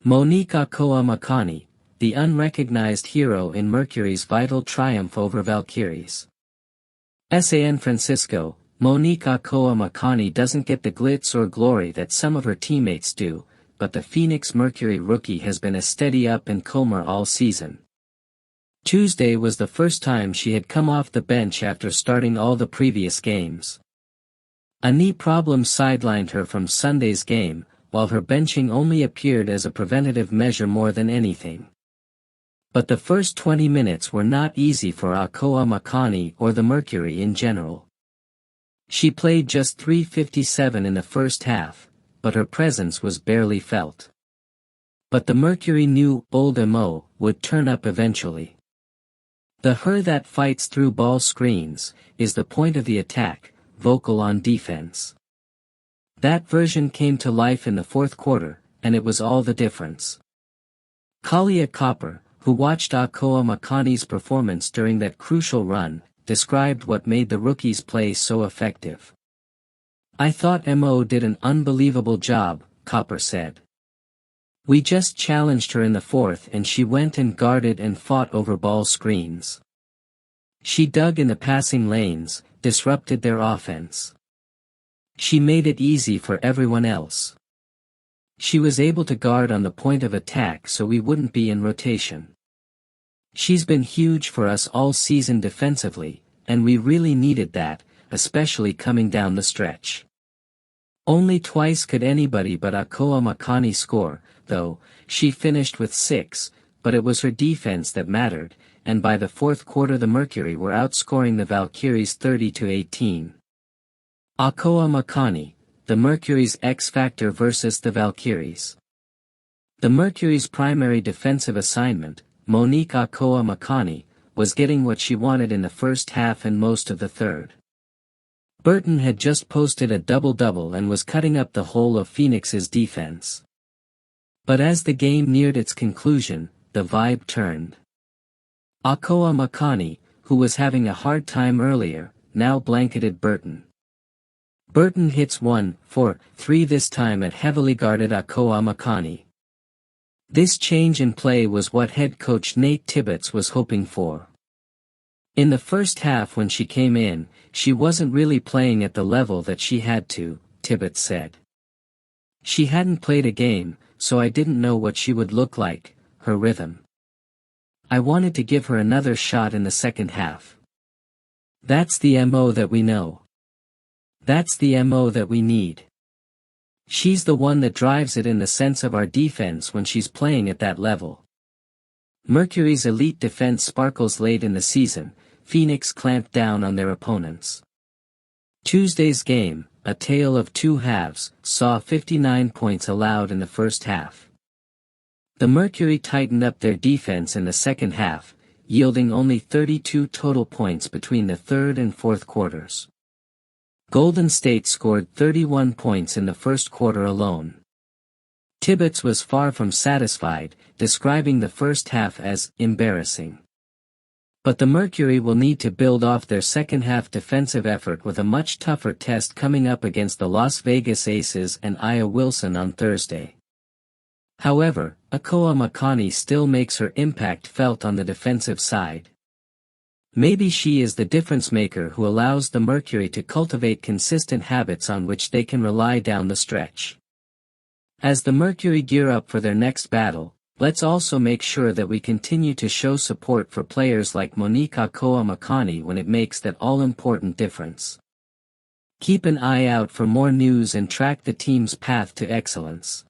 Monique Akoa Makani, the unrecognized hero in Mercury's vital triumph over Valkyries. San Francisco, Monique Akoa Makani doesn't get the glitz or glory that some of her teammates do, but the Phoenix Mercury rookie has been a steady up-and-comer all season. Tuesday was the first time she had come off the bench after starting all the previous games. A knee problem sidelined her from Sunday's game, while her benching only appeared as a preventative measure more than anything. But the first 20 minutes were not easy for Akoa Makani or the Mercury in general. She played just 3:57 in the first half, but her presence was barely felt. But the Mercury knew old MO would turn up eventually. The her that fights through ball screens is the point of the attack, vocal on defense. That version came to life in the fourth quarter, and it was all the difference. Kahleah Copper, who watched Akoa Makani's performance during that crucial run, described what made the rookie's play so effective. "I thought MO did an unbelievable job," Copper said. "We just challenged her in the fourth and she went and guarded and fought over ball screens. She dug in the passing lanes, disrupted their offense. She made it easy for everyone else. She was able to guard on the point of attack so we wouldn't be in rotation. She's been huge for us all season defensively, and we really needed that, especially coming down the stretch. Only twice could anybody but Akoa Makani score, though. She finished with 6, but it was her defense that mattered, and by the fourth quarter the Mercury were outscoring the Valkyries 30-18. Akoa Makani, the Mercury's X-Factor versus the Valkyries. The Mercury's primary defensive assignment, Monique Akoa Makani, was getting what she wanted in the first half and most of the third. Burton had just posted a double-double and was cutting up the whole of Phoenix's defense. But as the game neared its conclusion, the vibe turned. Akoa Makani, who was having a hard time earlier, now blanketed Burton. Burton hits 1 for 3 this time at heavily guarded Akoa Makani. This change in play was what head coach Nate Tibbetts was hoping for. In the first half when she came in, she wasn't really playing at the level that she had to, Tibbetts said. She hadn't played a game, so I didn't know what she would look like, her rhythm. I wanted to give her another shot in the second half. That's the MO that we know. That's the MO that we need. She's the one that drives it in the sense of our defense when she's playing at that level. Mercury's elite defense sparkles late in the season. Phoenix clamped down on their opponents. Tuesday's game, a tale of two halves, saw 59 points allowed in the first half. The Mercury tightened up their defense in the second half, yielding only 32 total points between the third and fourth quarters. Golden State scored 31 points in the first quarter alone. Tibbetts was far from satisfied, describing the first half as embarrassing. But the Mercury will need to build off their second-half defensive effort with a much tougher test coming up against the Las Vegas Aces and A'ja Wilson on Thursday. However, Akoa Makani still makes her impact felt on the defensive side. Maybe she is the difference maker who allows the Mercury to cultivate consistent habits on which they can rely down the stretch. As the Mercury gear up for their next battle, let's also make sure that we continue to show support for players like Monique Akoa Makani when it makes that all-important difference. Keep an eye out for more news and track the team's path to excellence.